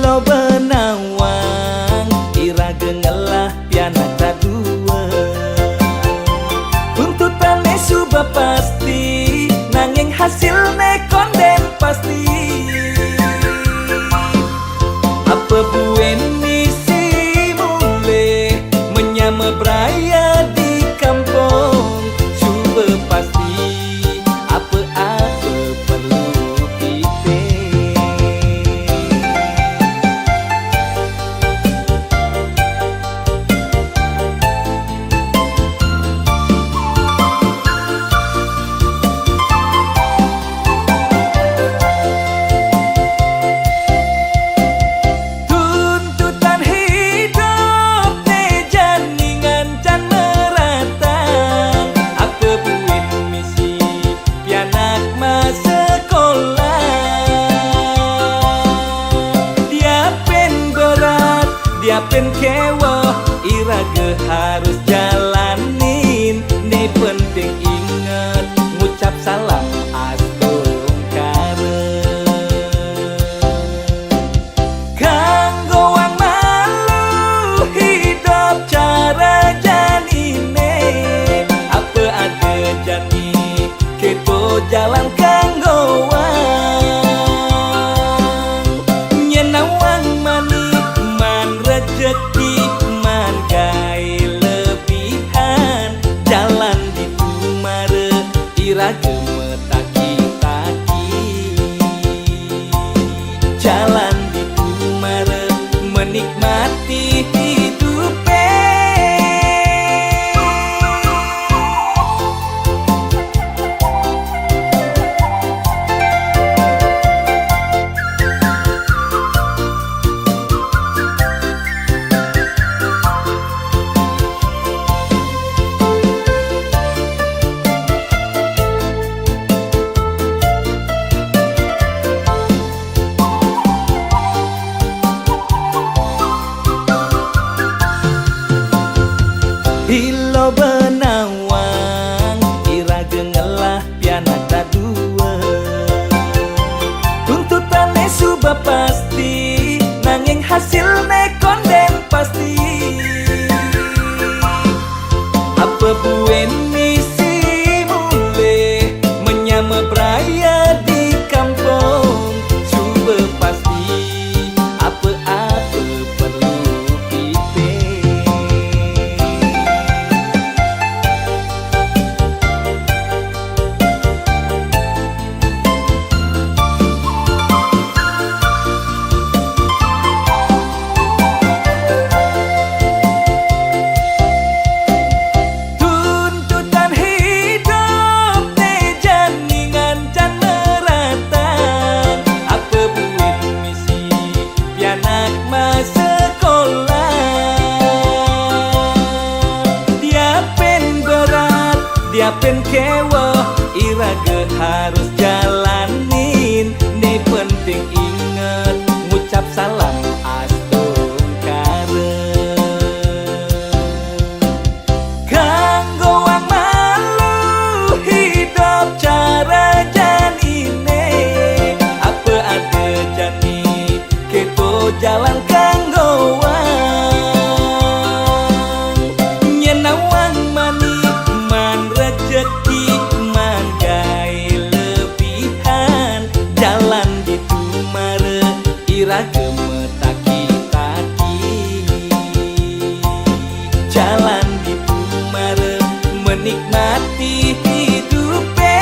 Ilo benawang iraga ngalah piana kadua. Tuntutannya sudah pasti, nanging hasilnya konden pasti. Apa buen misi mulai menyama beraya di kampung. Sudah pasti apa-apa perlu kita. Tuntutan hidup ne janingan can meratang. Apa buin misi pianak mas sekolah. Dia pen berat, dia pen kewah, iraga harus jalanin. Ni penting ingat ngucap salam astungkara. Kanggo wang malu hidup cara janine. Apa ada jani keto jalan kanggo wang. Nyenawang manik man rejeki man gai lebihan. Jalan di tumare iraga metaki-taki. Jalan di tumare menikmati hidupe. Ilo benawang iraga ngalah piana kadua. Tuntutannya sudah pasti, nanging hasilnya konden pasti. Apa buen misi mulai menyama beraya di kampung. Sudah pasti apa-apa perlu kita. Tuntutan hidup ne janingan can meratang. Apa buin misi pianak mas sekolah. Dia pen berat, dia pen kewah, iraga harus jalanin. Ni penting ingat ngucap salam astungkara. Kanggo wang malu hidup cara janine. Apa ada jani keto jalan kanggo wang. Nyenawang manik man rejeki man gai lebihan. Jalan di tumare iraga metaki-taki. Jalan di tumare menikmati hidupe.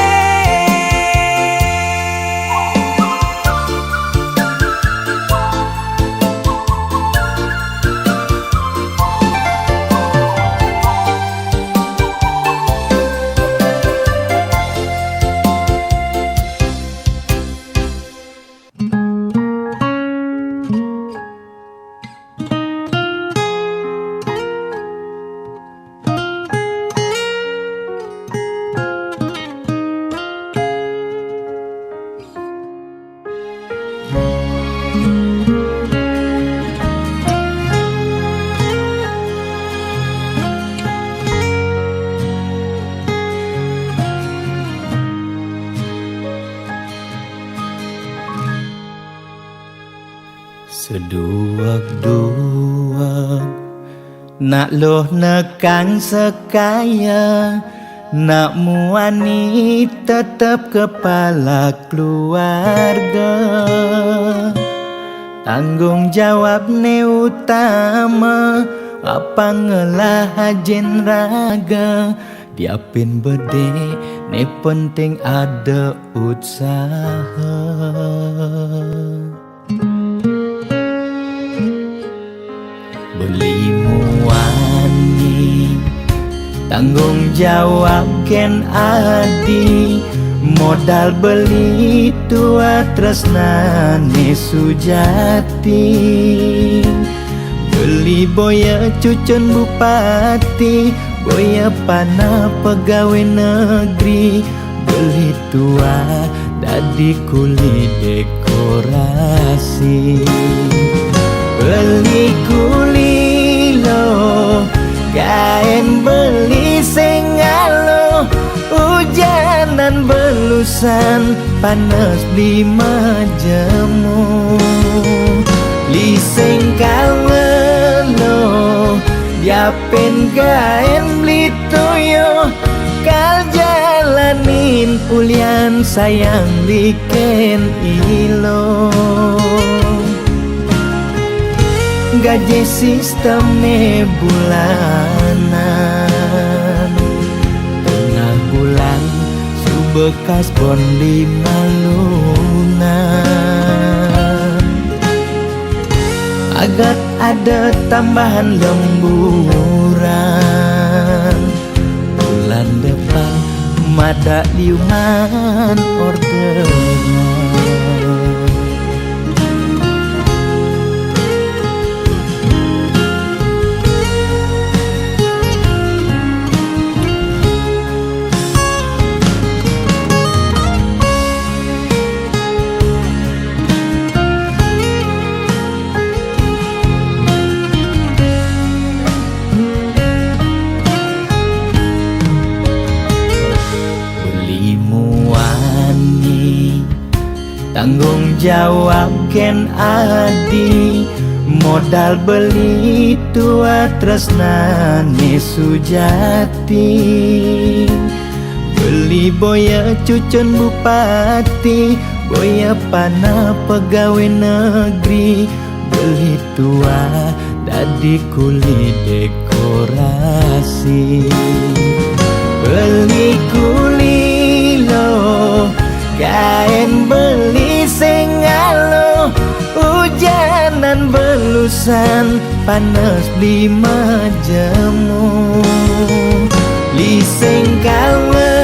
Seduak-duak nak loh nekang sekaya, nak muani tetap kepala keluarga. Tanggung jawab ne utama, apa ngelah hajen raga. Diapin bede ne penting ada usaha. Beli muani tanggung jawab ken adi, modal beli tua tresnane sujati. Beli boya cucun bupati, boya pana pegawai negeri. Beli tua dadi kuli dekorasi. Beli kuli lo kain beli sengalo, hujanan belusan panas beli majemu. Li sengkalo diapin kain beli toyo, kal jalanin ulian sayang liken ilo. Gaji sistemnya bulanan, tengah bulan subekas bon di malunan. Agar ada tambahan lemburan, bulan depan mada liuman orderan. Tanggung jawab ken adi, modal beli tua tresnane sujati. Beli boya cucun bupati, boya pana pegawai negeri. Beli tua dadi kuli dekorasi. Beli kuli lo kain beli sengalo, hujanan belusan panas beli majemu. Li sengkalo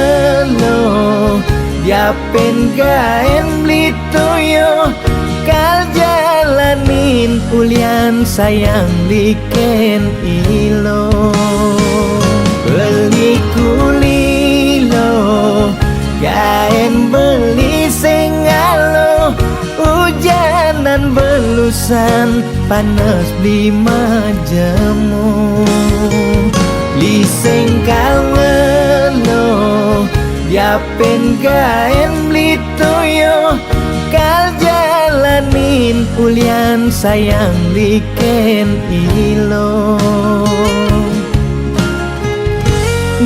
diapin kain beli toyo, kal jalanin ulian sayang liken ilo. Beli kuli lo kain beli sengalo, hujanan belusan panas beli majemu. Li sengkalo diapin kain beli toyo, kal jalanin ulian sayang liken ilo.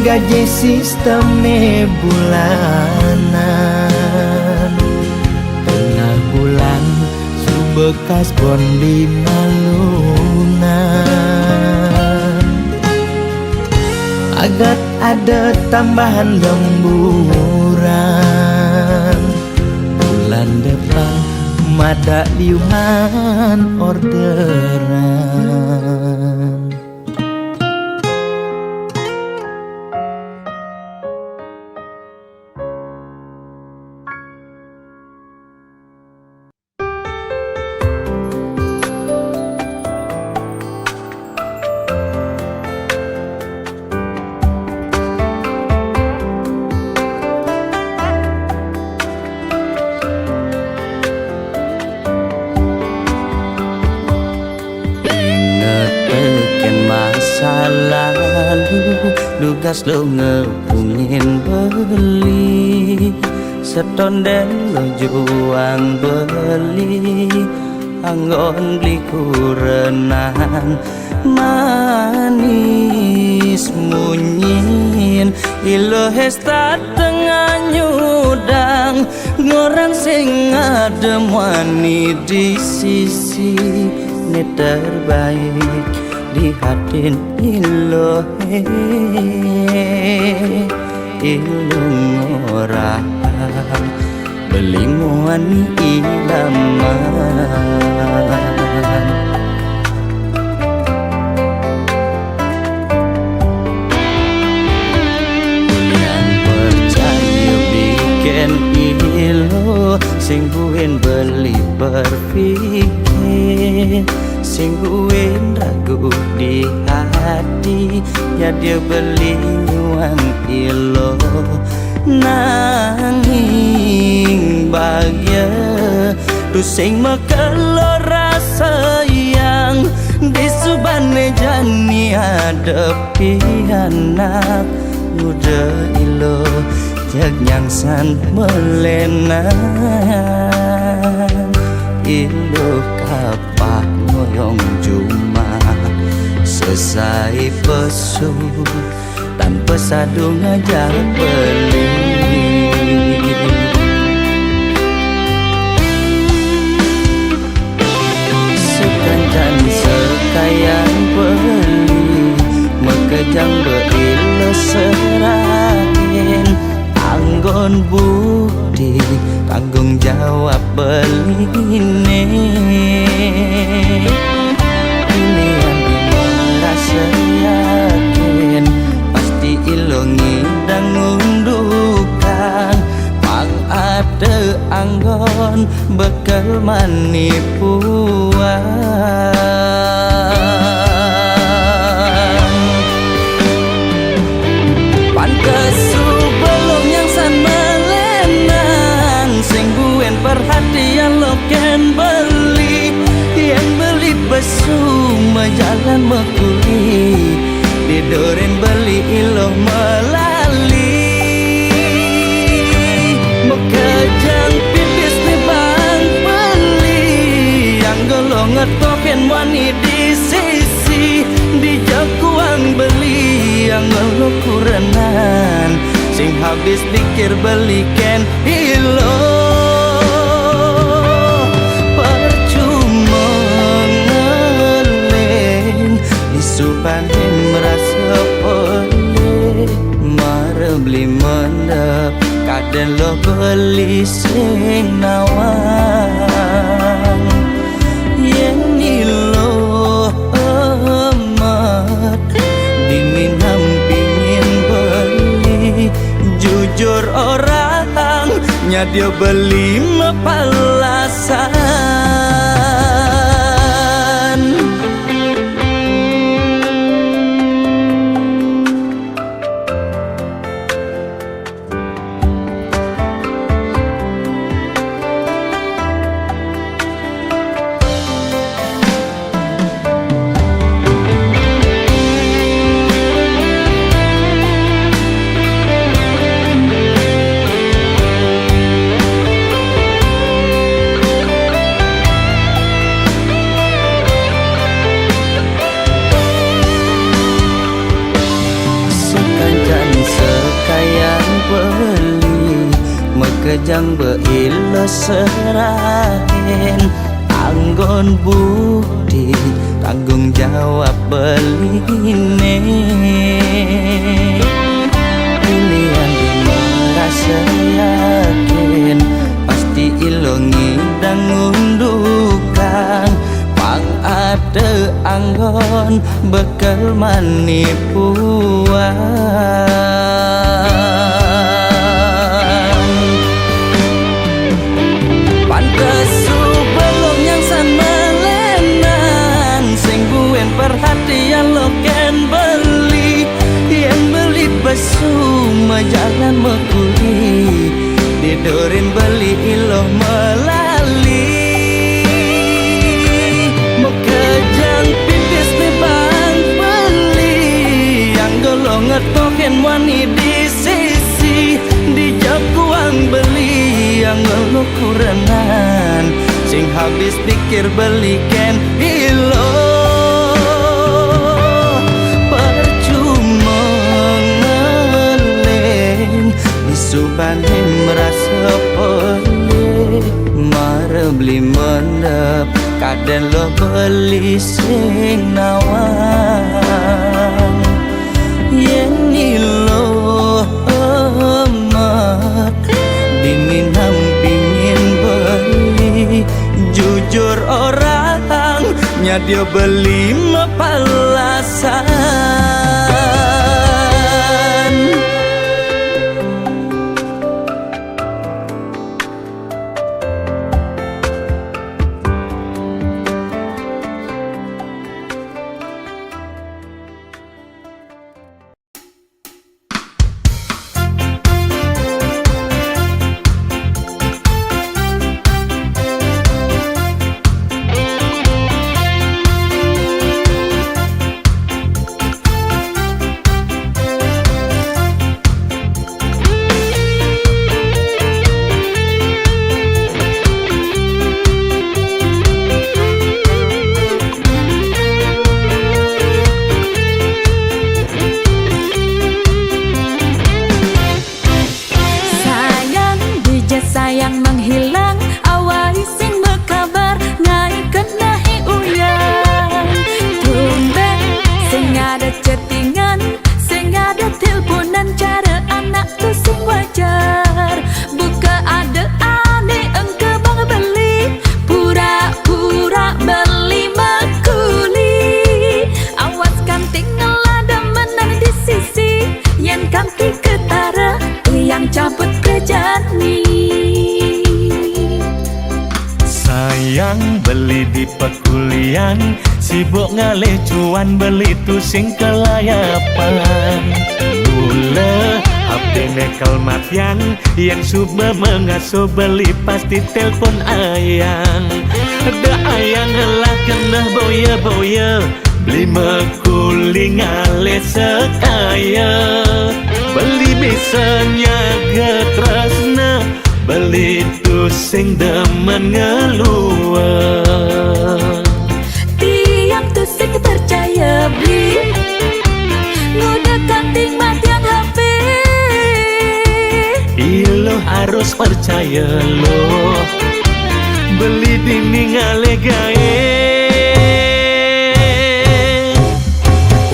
Gaji sistemnya bulanan, tengah bulan subekas bon di malunan. Agar ada tambahan lemburan, bulan depan mada liuman orderan. Lugas lo ngepungin beli, setonden lo juang beli, anggon beli kurenan manis munyin ilo hesta tengah nyudang ngorang sing adem wani di sisi ne terbaik di hatin ilo ilo ngorang belinguan ilaman ilo sing buin beli berpikir sing buin ragu di hati ya dia beli nyuang ilo nanging bahagia tu sing mekelo rasa yang di subane jani hadapi anak muda ilo jak nyangsan melenan ilo kapah moyong juma selesai pesu tanpa sadu ngajak beli sekancan sekayang beli mekejang beilo serahin anggon bukti tanggung jawab beline ini yang merasa yakin pasti ilongi dan ngundukan mang ada anggon bekal manipuan pantes perhatian lo ken beli yang beli besu jalan mekuli didoren beli ilo melali mekejang pipis di bang beli yang golong ngetoken wani di sisi di jakuang beli yang ngelo kurenan sing habis pikir beli ken ilo supahin merasa boleh mare beli mendap kadang lo beli sing nawang yang nilo amat diminam pingin beli jujur orang nyadia beli mepalasan kejang beilo serahin anggon bukti tanggung jawab beline ini yang merasa yakin pasti ilongi dan ngundukan pang ada anggon bekal manipuan perhatian lo ken beli yang beli besu jalan mekuli didorin beli ilo melali mekejang pipis di bang beli yang golong ngetoken wani di habis pikir belikan ilo. Percuma ngeleng disubane merasa pelih. Mare beli mendep kadang lo beli sing nawang. Yen ilo emak dingin pingin beli. Jujur orang nyadia beli mapalasan. Sayang beli di pekulian, sibuk ngalih cuan beli tu sing kelayapan. Mula HP nekel matian, yang suba mengasuh beli pasti telpon ayang. Ada ayang lah kena boya-boya, beli mekuli ngalih sekaya. Beli bisanya getresna, beli tu sing demen ngeluar. Tiang tu sing percaya beli, ngudah kanting matiang HP. Ilo harus percaya lo, beli dini ngale gae.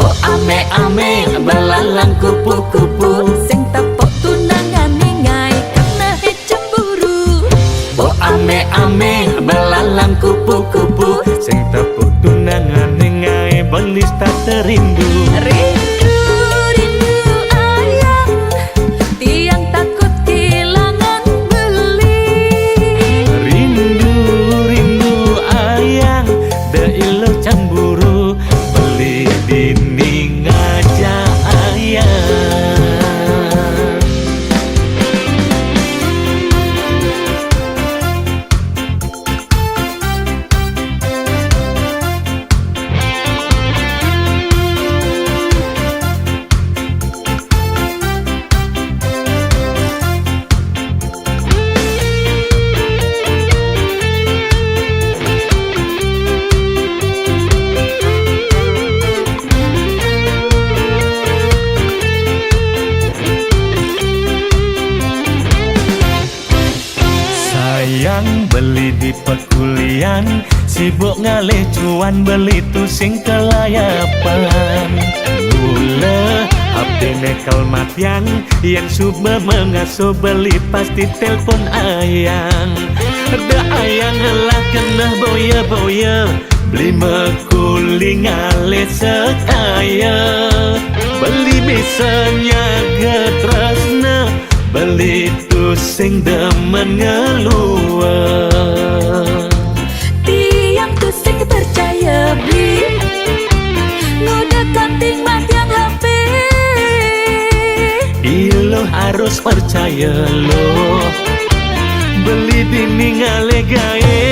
Oh ame-ame belalang kupu-kupu, sing tepuk tunangan ningai kena cemburu. Oh ame-ame belalang kupu-kupu, sing tepuk tunangan ningai belis tak terindu. Rindu, rindu ayang, tiang takut kehilangan beli. Rindu, rindu ayang, da ilo cemburu, beli dini ngajak ayang. Sayang beli di pekulian, sibuk ngalih cuan beli tu sing kelayapan. Mula HP nekel matian, yang suba mengasuh beli pasti telpon ayang. Ada ayang lah kena boya-boya, beli mekuli ngalih sekaya. Beli bisanya getresna, beli tu sing demen ngeluar. Tiang tu sing percaya beli, ngudah kanting matiang HP. Ilo harus percaya lo, beli dini ngale gae.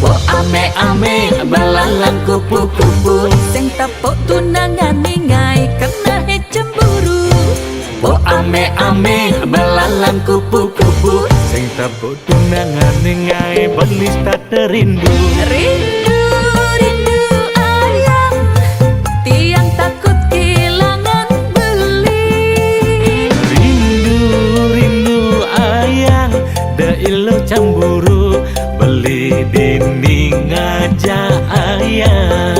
Oh ame-ame belalang kupu-kupu, sing tepuk tunangan ningai kena cemburu. Oh ame-ame belalang kupu-kupu, sing tepuk tunangan ngai belis tak terindu. Rindu, rindu ayang, tiang takut kehilangan beli. Rindu, rindu ayang, da ilo cemburu beli dinding aja ayang.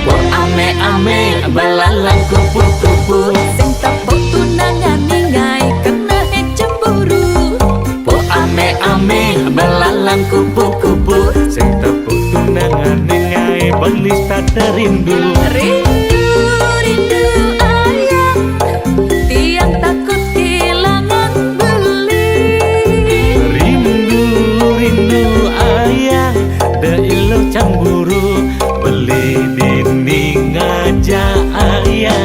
Po ame-ame belalang kupu-kupu, sing tepuk tunangan ngai kena cemburu. Po ame-ame belalang kupu-kupu, sing tepuk tunangan ngai belis tak terindu. Rindu, rindu ayang, tiang takut kehilangan beli. Rindu, rindu ayang, da ilo cemburu beli dinding aja ayang.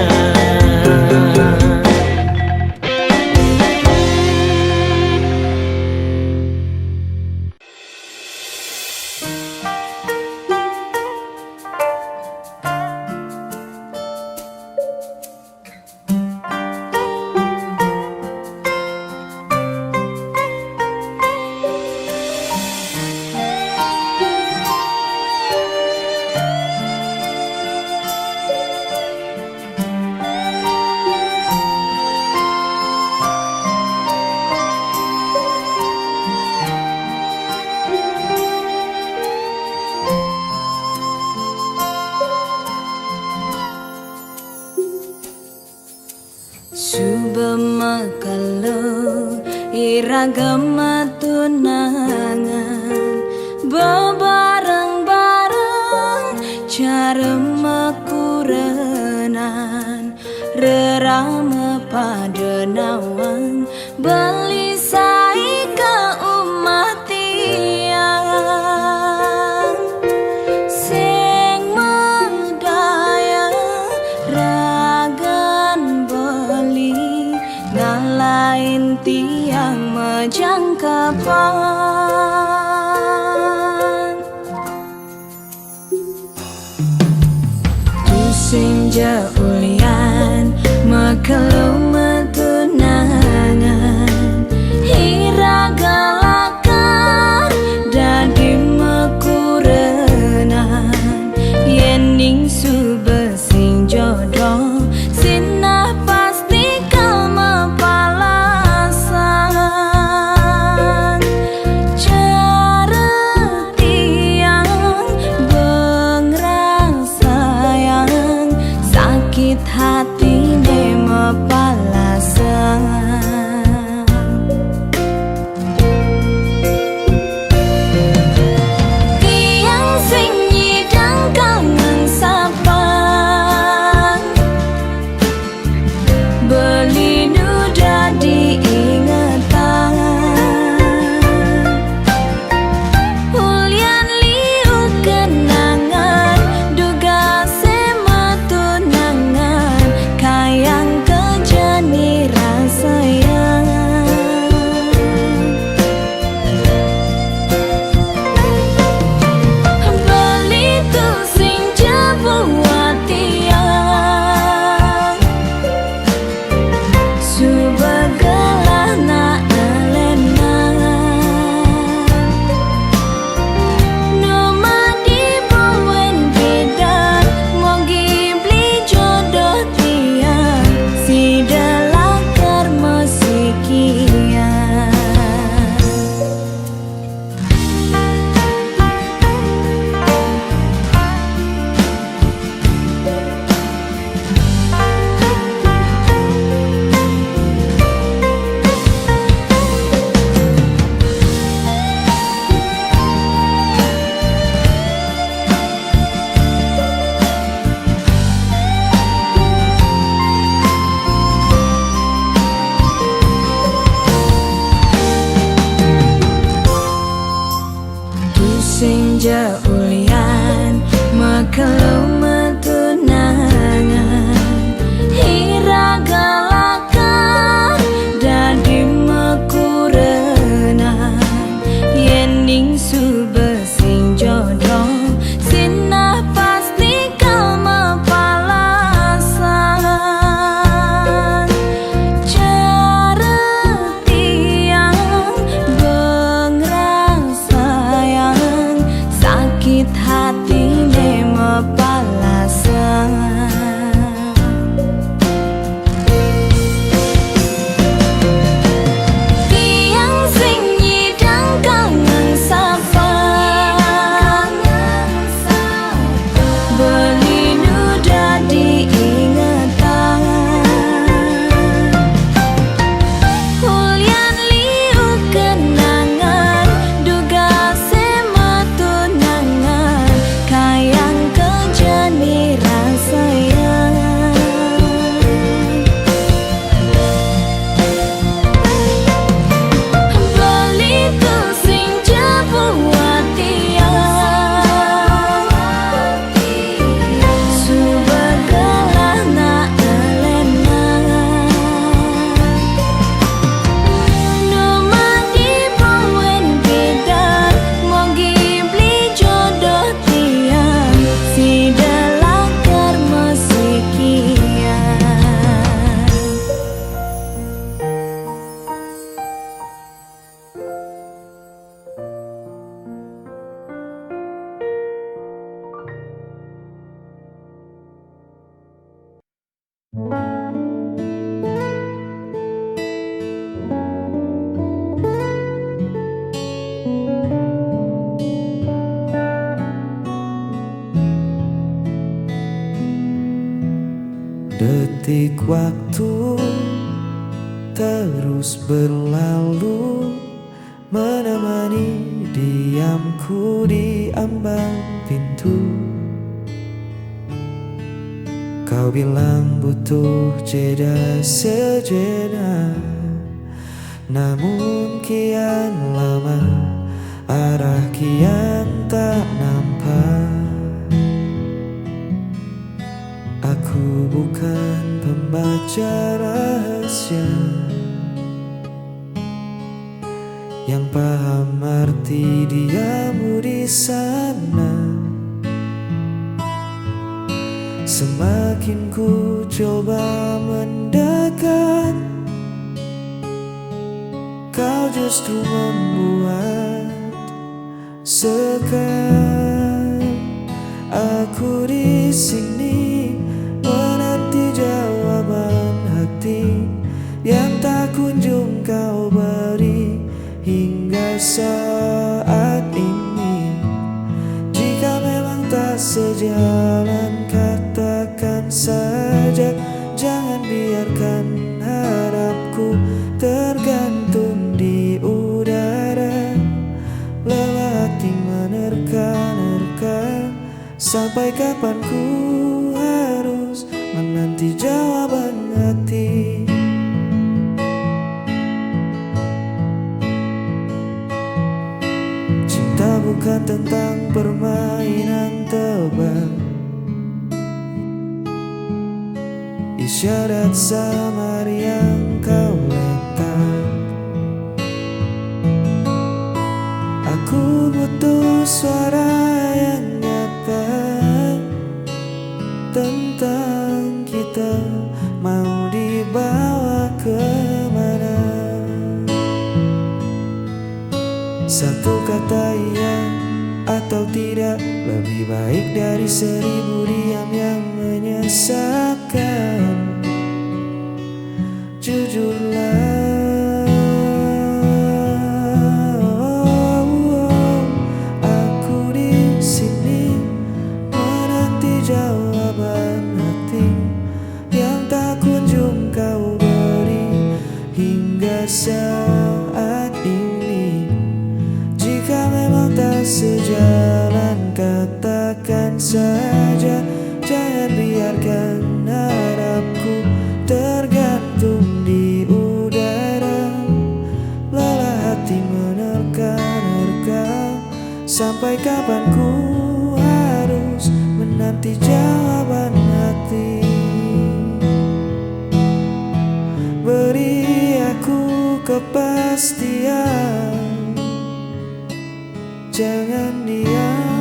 Subama kalau iragama tunangan bebareng-bareng cara makurenan rerama pada nawang beli sai ke umat tiang sing medaya ragan beli ngalain tiang majangkapan tu sing jaulian makalu metunangan hiragalakan dadi mekurenan yening subesing jodoh sinah pasti kau mapalasan cara tiang bengrang sayang sakit hati ne mapalasan. Tiang sing nyidang kangen sapang beli nuda diingatan ulian liu kenangan duga sema tunangan kayang kejani rasayang beli tu sing jabuat tiang subagalah na alena numa di buen bidan mogi beli jodoh tiang si dalakar musikian. Tu sing jaulian makalu metunangan hiragalakan dadi mekurenan yening subesing jodoh sinah pasti kau mapalasan cara Waktu terus berlalu, menemani diamku di ambang pintu. Kau bilang butuh jeda sejenak, namun kian lama arah kian tak nampak. Aku bukan pembaca rahasia yang paham arti diamu di sana. Semakin ku coba mendekat, kau justru membuat sekat. Aku di sini menanti jawaban hati yang tak kunjung kau beri hingga saat ini. Jika memang tak sejalan, katakan saja. Jangan biarkan harapku tergantung di udara. Lelah hati menerka-nerka, sampai kapan ku harus menanti jawaban hati. Cinta bukan tentang permainan tebak, isyarat samar yang kau letak. Aku butuh suara yang nyata tentang kita, mau dibawa kemana. Satu kata iya atau tidak lebih baik dari 1000 diam yang menyesatkan. Jujurlah, aku di sini menanti jawaban hati yang tak kunjung kau beri hingga saat ini. Jika memang tak sejalan, katakan saja. Jangan biarkan harapku tergantung di udara. Lelah hati menerka-nerka, sampai kapan ku harus menanti jawaban hati. Beri aku kepastian, jangan diam.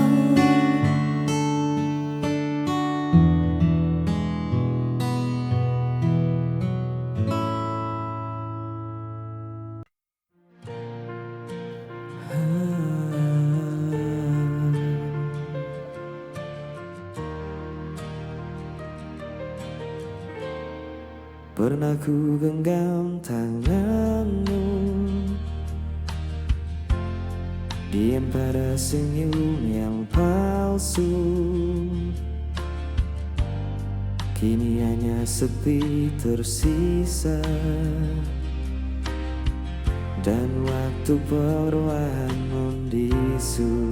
Pernah ku genggam tanganmu, diam pada senyum yang palsu. Kini hanya sepi tersisa, dan waktu perlahan membisu.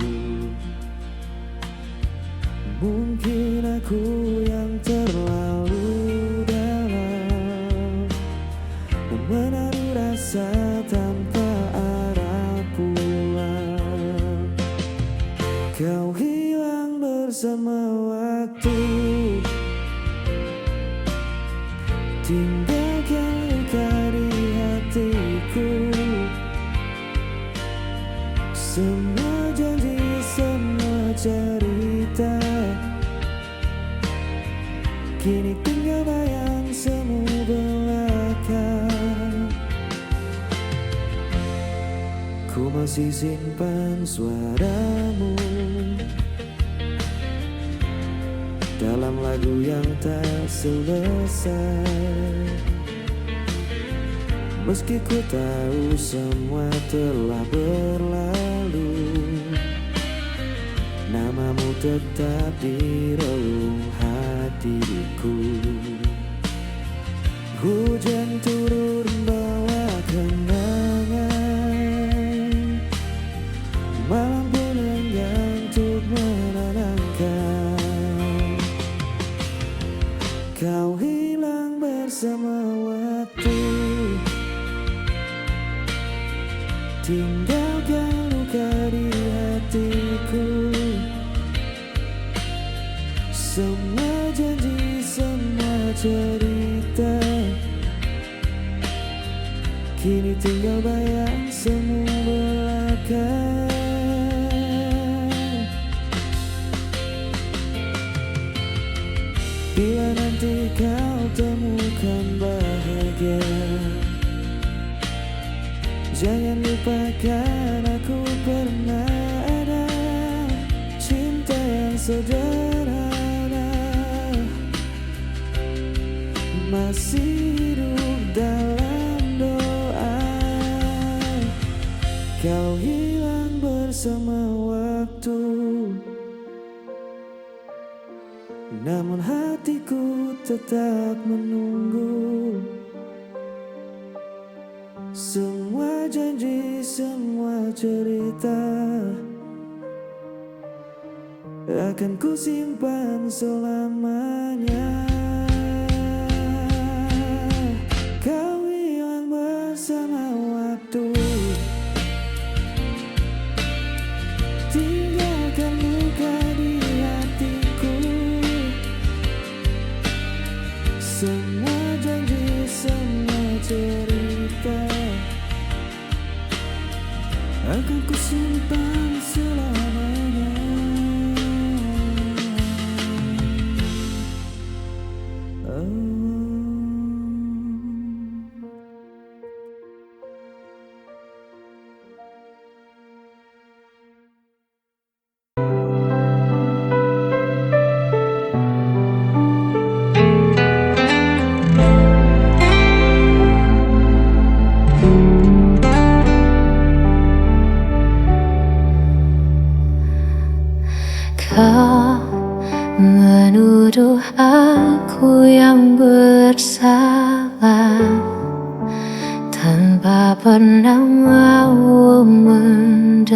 Mungkin aku yang terlalu dalam menaruh rasa tanpa arah pulang. Kau hilang bersama waktu, tinggalkan luka di hatiku. Semua janji, semua cerita, kini tinggal bayang semu belaka. Ku masih simpan suaramu dalam lagu yang tak selesai. Meski ku tahu semua telah berlalu, namamu tetap di relung hatiku. Hujan turun bawa kenangan, malam pun enggan untuk menenangkan. Kau hilang bersama waktu, tinggalkan luka di hatiku. Semua janji, semua cerita kini tinggal bayang semu belaka. Bila nanti kau temukan bahagia, jangan lupakan aku pernah ada. Cinta yang sederhana masih hidup dalam doa. Kau hilang bersama waktu, namun hatiku tetap menunggu. Semua janji, semua cerita akan ku simpan selamanya. Kau hilang bersama waktu, tinggalkan luka di hatiku. Semua janji, semua cerita akan ku simpan selamanya. Kau menuduh aku yang bersalah tanpa pernah mau mendengar.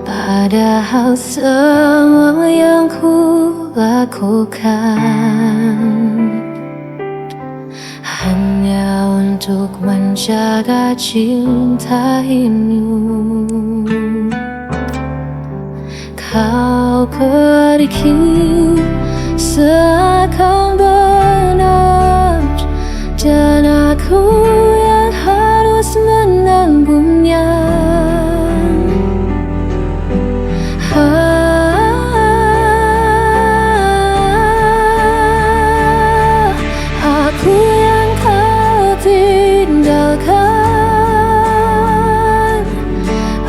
Padahal semua yang ku lakukan hanya untuk menjaga cinta ini. Kau pergi seakan benar, dan aku yang harus menanggungnya. Aku yang kau tinggalkan,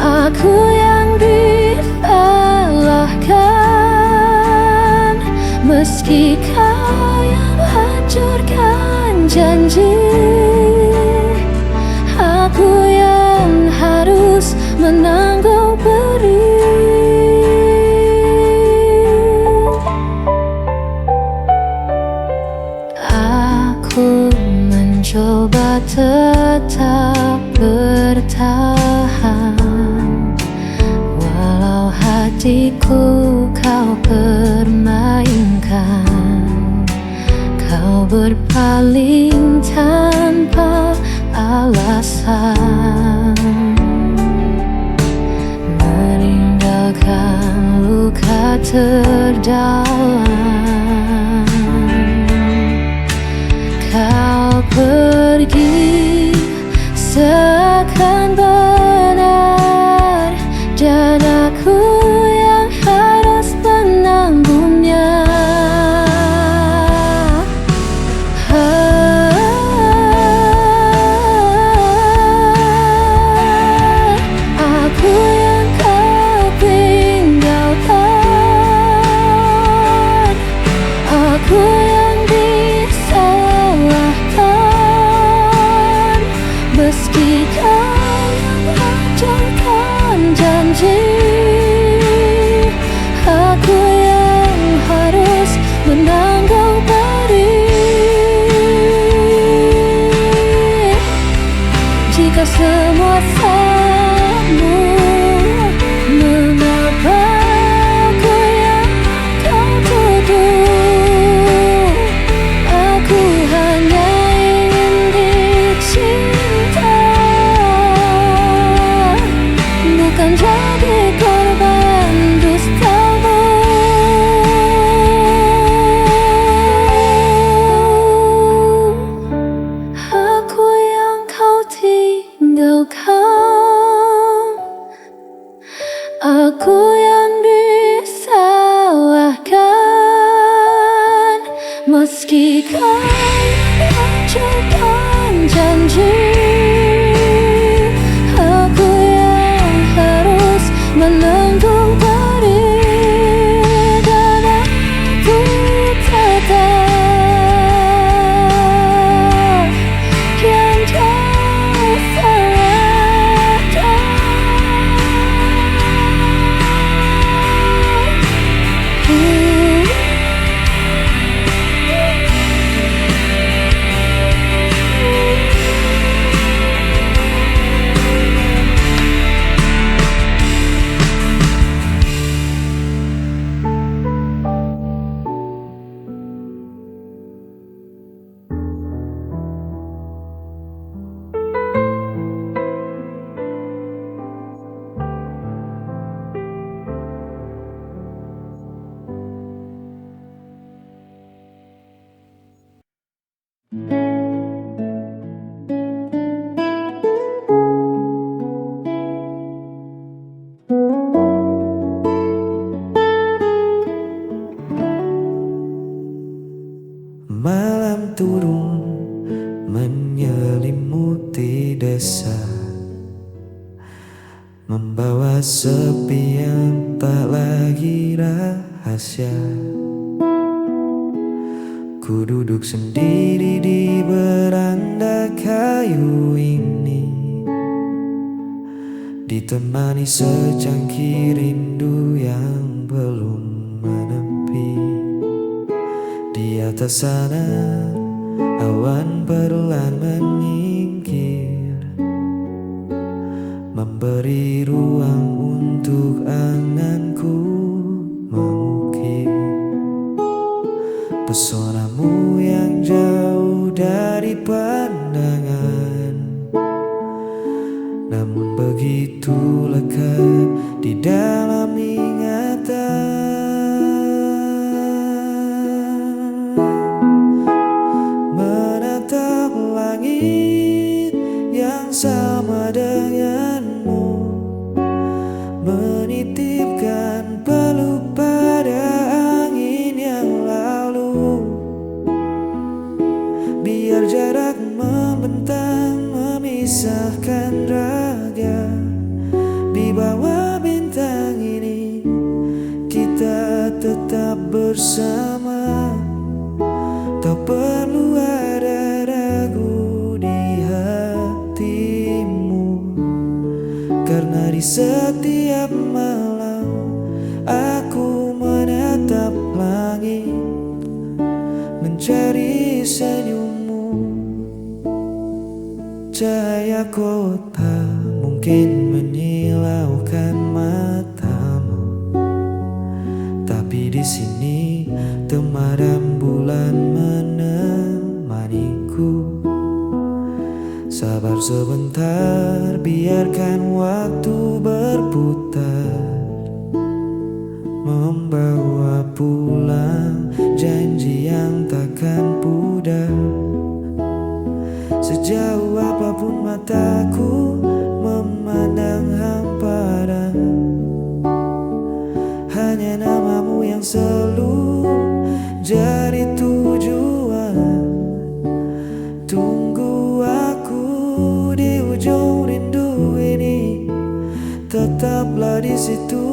aku yang disalahkan, meski kau yang hancurkan janji. Aku yang harus menanggung perih. Aku mencoba tetap bertahan, walau hatiku kau permainkan. Kau berpaling tanpa alasan, meninggalkan luka terdalam. Kau pergi seakan benar, dan aku yang harus menanggungnya. Aku yang kau tinggalkan, aku yang disalahkan, meski kau yang hancurkan janji. Aku yang harus menanggung perih. rasamu. Mengapa aku yang kau tuduh? Aku hanya ingin dicinta, bukan jadi korban dustamu. Aku yang kau tinggalkan, aku yang disalahkan. Meski kau hancurkan janji, aku yang harus menanggung pedih. Dan aku tetap yang Malam turun menyelimuti desa, membawa sepi yang tak lagi rahasia. Ku duduk sendiri di beranda kayu ini, ditemani secangkir rindu yang belum menepi. Di atas sana awan perlahan menyingkir, memberi ruang untuk anganku mengukir. Pesonamu yang jauh dari pandangan, namun begitu lekat di dalam ingatan. Menatap langit yang sama denganmu, menitipkan peluk pada angin yang lalu. Biar jarak membentang memisahkan raga, di bawah bintang ini kita tetap bersama. Tak perlu ada ragu di hatimu, karena di setiap malam aku menatap langit, mencari senyummu. Cahaya kota mungkin menyilaukan matamu, tapi di sini temaram bulan menemaniku. Sabar sebentar, biarkan waktu berputar, membawa pulang janji yang takkan pudar. Sejauh apapun mataku memandang hamparan, hanya namamu yang selalu jadi tujuan. Tunggu aku di ujung rindu ini, tetaplah di situ.